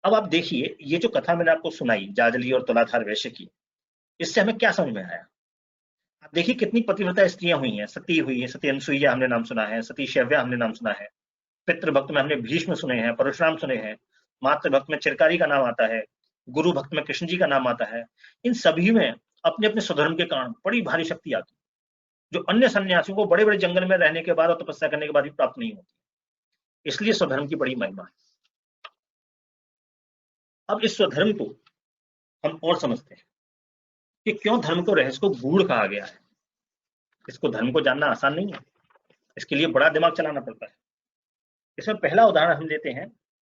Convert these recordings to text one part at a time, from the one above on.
अब आप देखिए, ये जो कथा मैंने आपको सुनाई जाजली और तुलाधार वैश्य की, इससे हमें क्या समझ में आया? आप देखिए कितनी पतिव्रता स्त्रियां हुई हैं, सती हुई है, सती अनसुईया हमने नाम सुना है, सती शैव्या हमने नाम सुना है, पितृभक्त में हमने भीष्म सुने हैं, परशुराम सुने हैं, मातृभक्त में चिरकारी का नाम आता है, गुरु भक्त में कृष्ण जी का नाम आता है। इन सभी में अपने अपने स्वधर्म के कारण बड़ी भारी शक्ति आती है, जो अन्य सन्यासियों को बड़े बड़े जंगल में रहने के बाद और तपस्या करने के बाद भी प्राप्त नहीं होती। इसलिए स्वधर्म की बड़ी महिमा है। अब इस स्वधर्म को हम और समझते हैं कि क्यों धर्म को रहस्य को गूढ़ कहा गया है। इसको धर्म को जानना आसान नहीं है, इसके लिए बड़ा दिमाग चलाना पड़ता है। इसमें पहला उदाहरण हम लेते हैं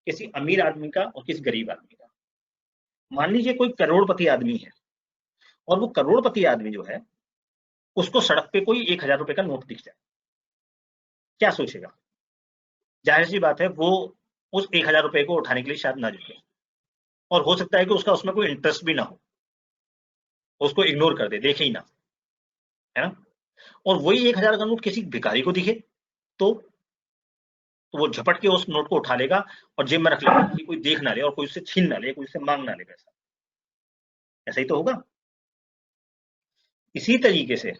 किसी अमीर आदमी का और किसी गरीब आदमी का। मान लीजिए कोई करोड़पति आदमी है, और वो करोड़पति आदमी जो है उसको सड़क पे कोई 1000 रुपए का नोट दिख जाए, क्या सोचेगा? जाहिर सी बात है वो उस 1000 रुपए को उठाने के लिए शायद ना झुके, और हो सकता है कि उसका उसमें कोई इंटरेस्ट भी ना हो, उसको इग्नोर कर दे, देखे ही ना, है ना? और वही 1000 का नोट किसी भिखारी को दिखे तो वो झपट के उस नोट को उठा लेगा और जेब में रख लेगा कि कोई देख ना ले और कोई उससे छीन ना ले, कोई उससे मांग ना ले पैसा। ऐसा ही तो होगा। इसी तरीके से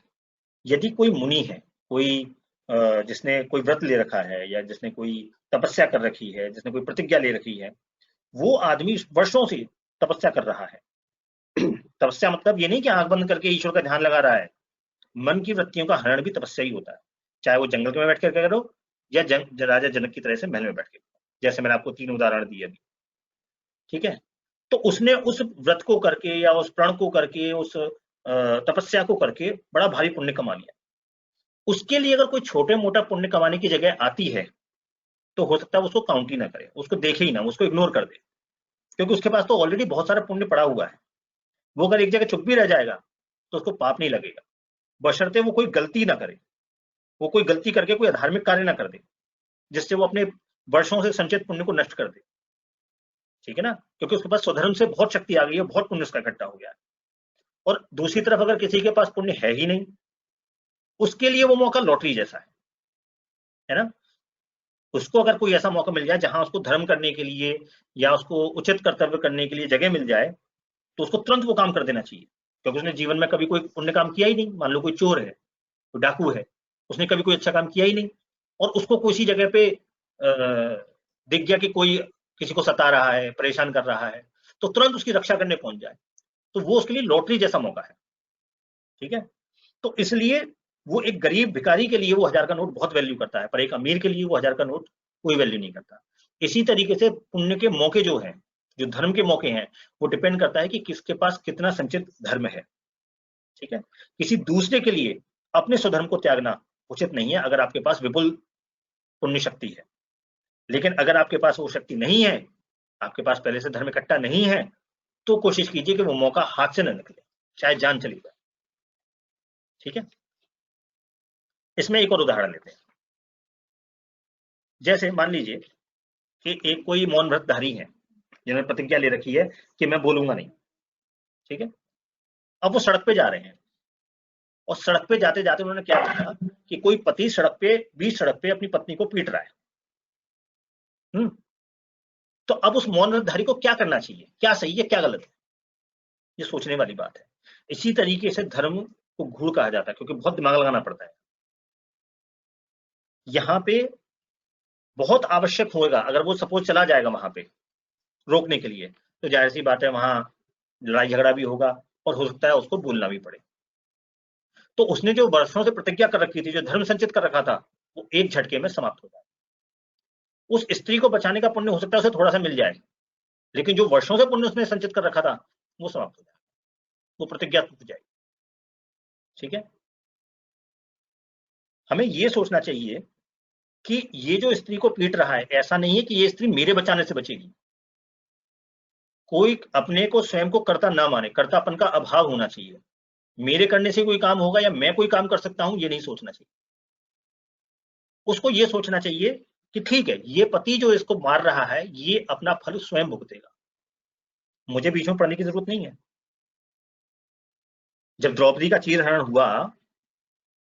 यदि कोई मुनि है, कोई जिसने कोई व्रत ले रखा है, या जिसने कोई तपस्या कर रखी है, जिसने कोई प्रतिज्ञा ले रखी है, वो आदमी वर्षों से तपस्या कर रहा है। तपस्या मतलब ये नहीं कि आंख बंद करके ईश्वर का ध्यान लगा रहा है। मन की वृत्तियों का हरण भी तपस्या ही होता है, चाहे वो जंगल में बैठ कर करो या राजा जनक की तरह से महल में बैठ के, जैसे मैंने आपको 3 उदाहरण दिए अभी। ठीक है, तो उसने उस व्रत को करके या उस प्रण को करके, उस तपस्या को करके बड़ा भारी पुण्य कमा लिया। उसके लिए अगर कोई छोटे मोटा पुण्य कमाने की जगह आती है तो हो सकता है उसको काउंट ही ना करे, उसको देखे ही ना, उसको इग्नोर कर दे, क्योंकि उसके पास तो ऑलरेडी बहुत सारा पुण्य पड़ा हुआ है। वो अगर एक जगह चुप भी रह जाएगा तो उसको पाप नहीं लगेगा, बशर्ते वो कोई गलती ना करे, वो कोई गलती करके कोई अधार्मिक कार्य ना कर दे जिससे वो अपने वर्षों से संचित पुण्य को नष्ट कर दे। ठीक है ना, क्योंकि उसके पास स्वधर्म से बहुत शक्ति आ गई है, बहुत पुण्य उसका इकट्ठा हो गया है। और दूसरी तरफ अगर किसी के पास पुण्य है ही नहीं, उसके लिए वो मौका लॉटरी जैसा है ना? उसको अगर कोई ऐसा मौका मिल जाए जहां उसको धर्म करने के लिए या उसको उचित कर्तव्य करने के लिए जगह मिल जाए, तो उसको तुरंत वो काम कर देना चाहिए, क्योंकि उसने जीवन में कभी कोई पुण्य काम किया ही नहीं। मान लो कोई चोर है, कोई डाकू है, उसने कभी कोई अच्छा काम किया ही नहीं, और उसको किसी जगह पे दिख गया कि कोई किसी को सता रहा है, परेशान कर रहा है, तो तुरंत उसकी रक्षा करने पहुंच जाए, तो वो उसके लिए लॉटरी जैसा मौका है। ठीक है, तो इसलिए वो एक गरीब भिखारी के लिए वो 1000 का नोट बहुत वैल्यू करता है, पर एक अमीर के लिए वो 1000 का नोट कोई वैल्यू नहीं करता। इसी तरीके से पुण्य के मौके जो हैं, जो धर्म के मौके हैं, वो डिपेंड करता है कि किसके पास कितना संचित धर्म है। ठीक है, किसी दूसरे के लिए अपने स्वधर्म को त्यागना उचित नहीं है अगर आपके पास विपुल पुण्य शक्ति है। लेकिन अगर आपके पास वो शक्ति नहीं है, आपके पास पहले से धर्म इकट्ठा नहीं है, तो कोशिश कीजिए कि वो मौका हाथ से न निकले, चाहे जान चली जाए। ठीक है, इसमें एक और उदाहरण लेते हैं। जैसे मान लीजिए कि एक कोई मौन व्रतधारी है जिन्होंने प्रतिज्ञा ले रखी है कि मैं बोलूंगा नहीं। ठीक है, अब वो सड़क पे जा रहे हैं, और सड़क पे जाते जाते उन्होंने क्या देखा कि कोई पति सड़क पे, बीच सड़क पे अपनी पत्नी को पीट रहा है। तो अब उस मौन व्रतधारी को क्या करना चाहिए, क्या सही है क्या गलत है, ये सोचने वाली बात है। इसी तरीके से धर्म को गूढ़ कहा जाता है, क्योंकि बहुत दिमाग लगाना पड़ता है। यहाँ पे बहुत आवश्यक होगा, अगर वो सपोज चला जाएगा वहां पे रोकने के लिए, तो जाहिर सी बात है वहां लड़ाई झगड़ा भी होगा, और हो सकता है उसको बोलना भी पड़े। तो उसने जो वर्षों से प्रतिज्ञा कर रखी थी, जो धर्म संचित कर रखा था, वो एक झटके में समाप्त हो जाए। उस स्त्री को बचाने का पुण्य हो सकता है उसे थोड़ा सा मिल जाए, लेकिन जो वर्षों से पुण्य उसने संचित कर रखा था वो समाप्त हो जाए, वो प्रतिज्ञा टूट जाए। ठीक है, हमें ये सोचना चाहिए कि ये जो स्त्री को पीट रहा है, ऐसा नहीं है कि ये स्त्री मेरे बचाने से बचेगी। कोई अपने को स्वयं को कर्ता ना माने, कर्तापन का अभाव होना चाहिए। मेरे करने से कोई काम होगा या मैं कोई काम कर सकता हूं, ये नहीं सोचना चाहिए। उसको ये सोचना चाहिए कि ठीक है, ये पति जो इसको मार रहा है, ये अपना फल स्वयं भुगतेगा, मुझे बीच में पड़ने की जरूरत नहीं है। जब द्रौपदी का चीरहरण हुआ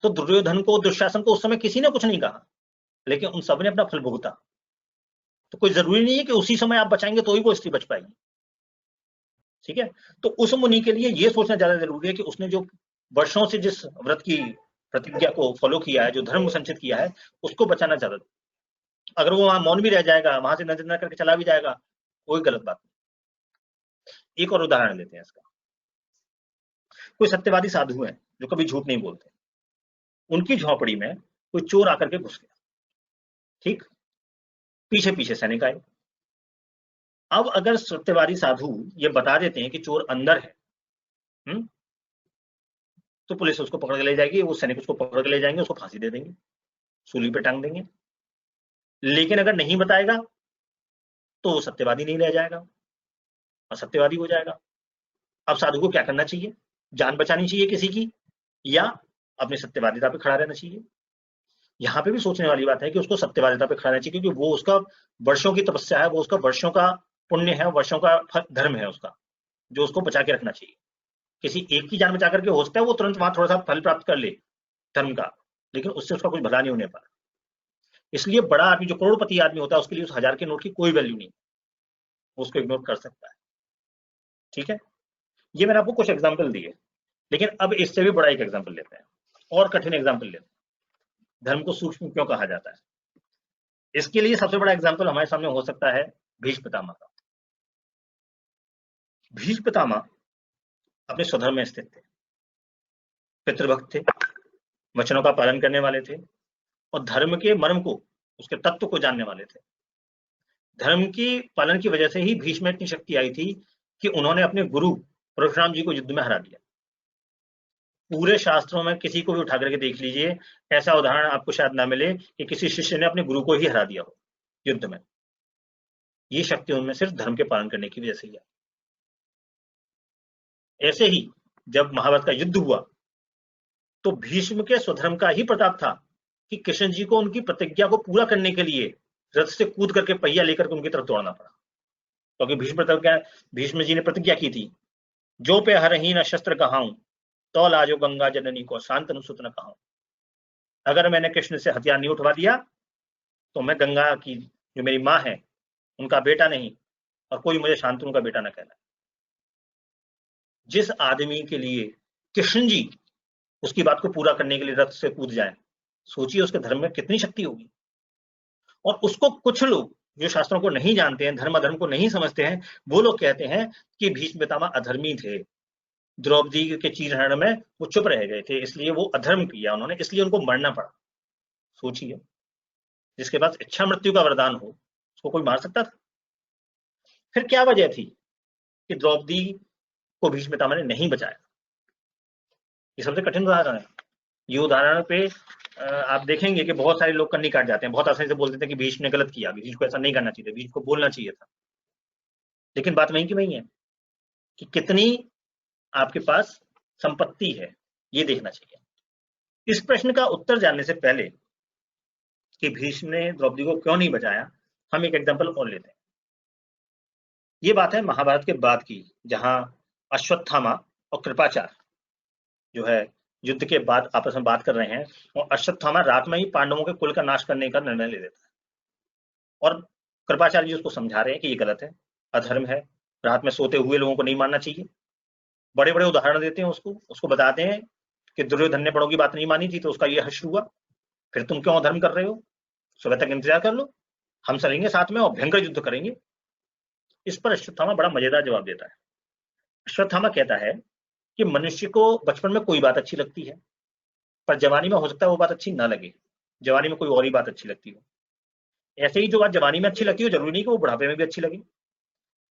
तो दुर्योधन को, दुशासन को उस समय किसी ने कुछ नहीं कहा, लेकिन उन सबने अपना फल भुगता। तो कोई जरूरी नहीं है कि उसी समय आप बचाएंगे तो ही वो स्त्री बच पाएगी। ठीक है, तो उस मुनि के लिए ये सोचना ज्यादा जरूरी है कि उसने जो वर्षों से जिस व्रत की प्रतिज्ञा को फॉलो किया है, जो धर्म संचित किया है, उसको बचाना ज्यादा। अगर वो वहां मौन भी रह जाएगा, वहां से नजर न करके चला भी जाएगा, कोई गलत बात नहीं। एक और उदाहरण लेते हैं इसका। कोई सत्यवादी साधु है जो कभी झूठ नहीं बोलते, उनकी झोपड़ी में कोई चोर आकर के घुस गया। ठीक, पीछे पीछे सैनिक आए। अब अगर सत्यवादी साधु ये बता देते हैं कि चोर अंदर है, तो पुलिस उसको पकड़ के ले जाएगी, वो सैनिक उसको पकड़ के ले जाएंगे, उसको फांसी दे देंगे, सूली पे टांग देंगे। लेकिन अगर नहीं बताएगा तो वो सत्यवादी नहीं रह जाएगा और सत्यवादी हो जाएगा। अब साधु को क्या करना चाहिए? जान बचानी चाहिए किसी की, या अपनी सत्यवादिता पे खड़ा रहना चाहिए? यहाँ पे भी सोचने वाली बात है कि उसको सत्यवादिता पे खड़ा रहना चाहिए, क्योंकि वो उसका वर्षों की तपस्या है, वो उसका वर्षों का पुण्य है, वर्षों का धर्म है उसका, जो उसको बचा के रखना चाहिए। किसी एक की जान बचा करके हो सकता है वो तुरंत वहां थोड़ा सा फल प्राप्त कर ले धर्म का, लेकिन उससे उसका कुछ भला नहीं होने पाता। इसलिए बड़ा आदमी, जो करोड़पति आदमी होता है, उसके लिए उस 1000 के नोट की कोई वैल्यू नहीं, उसको इग्नोर कर सकता है। ठीक है, ये मैंने आपको कुछ एग्जाम्पल दिए, लेकिन अब इससे भी बड़ा एक एग्जाम्पल लेते हैं, और कठिन एग्जाम्पल लेते हैं। धर्म को सूक्ष्म क्यों कहा जाता है? इसके लिए सबसे बड़ा एग्जाम्पल हमारे सामने हो सकता है भीष्म पितामह का। भीष्म पितामह अपने स्वधर्म में स्थित थे, पितृभक्त थे, वचनों का पालन करने वाले थे, और धर्म के मर्म को, उसके तत्व को जानने वाले थे। धर्म की पालन की वजह से ही भीष्म में इतनी शक्ति आई थी कि उन्होंने अपने गुरु परशुराम जी को युद्ध में हरा दिया। पूरे शास्त्रों में किसी को भी उठा करके देख लीजिए, ऐसा उदाहरण आपको शायद ना मिले कि किसी शिष्य ने अपने गुरु को ही हरा दिया हो युद्ध में। ये शक्ति उनमें सिर्फ धर्म के पालन करने की वजह से ही है। ऐसे ही जब महाभारत का युद्ध हुआ तो भीष्म के स्वधर्म का ही प्रताप था कि कृष्ण जी को उनकी प्रतिज्ञा को पूरा करने के लिए रथ से कूद करके पहिया लेकर उनकी तरफ दौड़ना पड़ा, क्योंकि भीष्म जी ने प्रतिज्ञा की थी, जो पे हरही न शस्त्र कहाऊं, तो लाजो गंगा जननी को शांतनु सुत न कहाऊं। अगर मैंने कृष्ण से हथियार नहीं उठवा दिया तो मैं गंगा की जो मेरी माँ है उनका बेटा नहीं, और कोई मुझे शांतनु का बेटा न कहना। जिस आदमी के लिए कृष्ण जी उसकी बात को पूरा करने के लिए रथ से कूद जाए, सोचिए उसके धर्म में कितनी शक्ति होगी। और उसको कुछ लोग जो शास्त्रों को नहीं जानते हैं, धर्म अधर्म को नहीं समझते हैं, वो लोग कहते हैं कि भीष्म पितामह अधर्मी थे, द्रौपदी के चीरहरण में वो चुप रह गए थे, इसलिए वो अधर्म किया उन्होंने, इसलिए उनको मरना पड़ा। सोचिए, जिसके पास इच्छा मृत्यु का वरदान हो उसको कोई मार सकता था? फिर क्या वजह थी कि द्रौपदी को भीष्म पितामह ने नहीं बचाया? ये सबसे कठिन उदाहरण है। ये उदाहरण पे आप देखेंगे कि बहुत सारे लोग कन्नी काट जाते हैं, बहुत आसानी से बोल देते हैं कि भीष्म ने गलत किया, भीष्म को ऐसा नहीं करना चाहिए, भीष्म को बोलना चाहिए था। लेकिन बात वहीं की वहीं है कि कितनी आपके पास संपत्ति है, ये देखना चाहिए। इस प्रश्न का उत्तर जानने से पहले कि भीष्म ने द्रौपदी को क्यों नहीं बचाया, हम एक एग्जांपल और लेते हैं। ये बात है महाभारत के बाद की, जहां अश्वत्थामा और कृपाचार्य जो है युद्ध के बाद आपस में बात कर रहे हैं, और अश्वत्थामा रात में ही पांडवों के कुल का नाश करने का निर्णय ले लेता है, और कृपाचार्य जी उसको समझा रहे हैं कि ये गलत है, अधर्म है, रात में सोते हुए लोगों को नहीं मानना चाहिए। बड़े बड़े उदाहरण देते हैं, उसको बताते हैं कि दुर्योधन ने बड़ों की बात नहीं मानी थी तो उसका ये हश्र हुआ, फिर तुम क्यों अधर्म कर रहे हो, सुबह तक इंतजार कर लो, हम चलेंगे साथ में और भयंकर युद्ध करेंगे। इस पर अश्वत्थामा बड़ा मजेदार जवाब देता है। अश्वत्थामा कहता है कि मनुष्य को बचपन में कोई बात अच्छी लगती है, पर जवानी में हो सकता है वो बात अच्छी ना लगे, जवानी में कोई और ही बात अच्छी लगती हो। ऐसे ही जो बात जवानी में अच्छी लगती हो जरूरी नहीं कि वो बुढ़ापे में भी अच्छी लगे।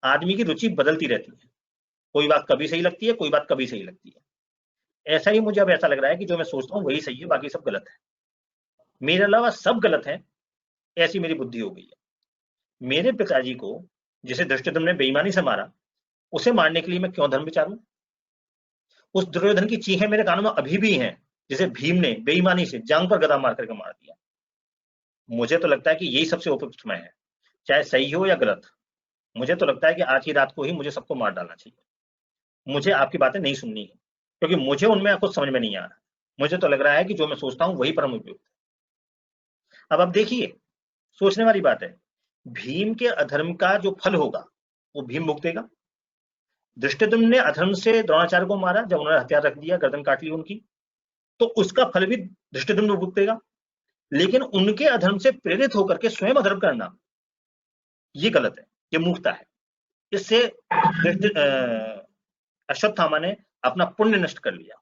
आदमी की रुचि बदलती रहती है, कोई बात कभी सही लगती है, कोई बात कभी सही लगती है। ऐसा ही मुझे अब ऐसा लग रहा है कि जो मैं सोचता हूँ वही सही है, बाकी सब गलत है, मेरे अलावा सब गलत है, ऐसी मेरी बुद्धि हो गई है। मेरे पिताजी को जिसे धृष्टद्युम्न ने बेईमानी से मारा, उसे मारने के लिए मैं क्यों धर्म विचारूं? उस दुर्योधन की चीखें मेरे कानों में अभी भी हैं, जिसे भीम ने बेईमानी से जांग पर गदा मार करके मार दिया। मुझे तो लगता है कि यही सबसे उपयुक्त समय है, चाहे सही हो या गलत। मुझे तो लगता है कि आज की रात को ही मुझे सबको मार डालना चाहिए। मुझे आपकी बातें नहीं सुननी है, क्योंकि मुझे उनमें कुछ समझ में नहीं आ रहा। मुझे तो लग रहा है कि जो मैं सोचता हूं वही परम उपयुक्त है। अब आप देखिए, सोचने वाली बात है, भीम के अधर्म का जो फल होगा वो भीम भुगतेगा। धृष्टद्युम्न ने अधर्म से द्रोणाचार्य को मारा, जब उन्होंने हथियार रख दिया, गर्दन काट ली उनकी, तो उसका फल भी धृष्टद्युम्न भुगतेगा। लेकिन उनके अधर्म से प्रेरित होकर के स्वयं अधर्म करना, ये गलत है, ये मूर्खता है। इससे अश्वत्थामा ने अपना पुण्य नष्ट कर लिया।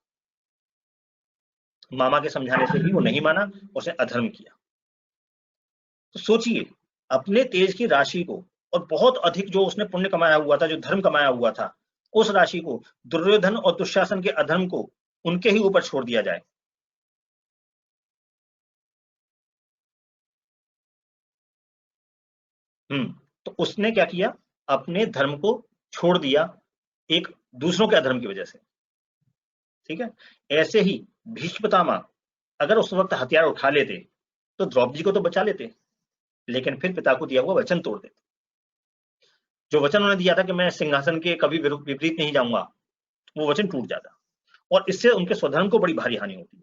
मामा के समझाने से भी वो नहीं माना, उसने अधर्म किया। तो सोचिए, अपने तेज की राशि को और बहुत अधिक जो उसने पुण्य कमाया हुआ था, जो धर्म कमाया हुआ था, उस राशि को दुर्योधन और दुशासन के अधर्म को उनके ही ऊपर छोड़ दिया जाए। तो उसने क्या किया, अपने धर्म को छोड़ दिया एक दूसरों के अधर्म की वजह से। ठीक है, ऐसे ही भीष्म पितामह अगर उस वक्त हथियार उठा लेते तो द्रौपदी को तो बचा लेते, लेकिन फिर पिता को दिया हुआ वचन तोड़ देते। जो वचन उन्होंने दिया था कि मैं सिंहासन के कभी विपरीत नहीं जाऊंगा, वो वचन टूट जाता, और इससे उनके स्वधर्म को बड़ी भारी हानि होती।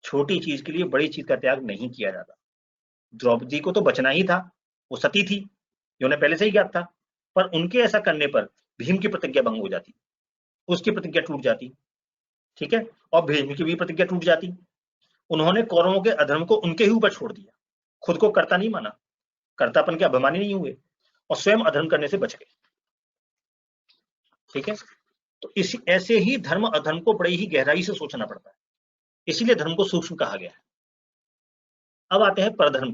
छोटी चीज के लिए बड़ी चीज का त्याग नहीं किया जाता। द्रौपदी को तो बचना ही था, वो सती थी, ये उन्हें पहले से ही ज्ञात था, पर उनके ऐसा करने पर भीम की प्रतिज्ञा भंग हो जाती, उसकी प्रतिज्ञा टूट जाती। ठीक है, और भीम की भी प्रतिज्ञा टूट जाती। उन्होंने कौरवों के अधर्म को उनके ही ऊपर छोड़ दिया, खुद को कर्ता नहीं माना, कर्तापन के अभिमानी नहीं हुए, और स्वयं अधर्म करने से बच गए। ठीक है, तो इस ऐसे ही धर्म अधर्म को बड़ी ही गहराई से सोचना पड़ता है, इसीलिए धर्म को सूक्ष्म कहा गया है। अब आते हैं परधर्म।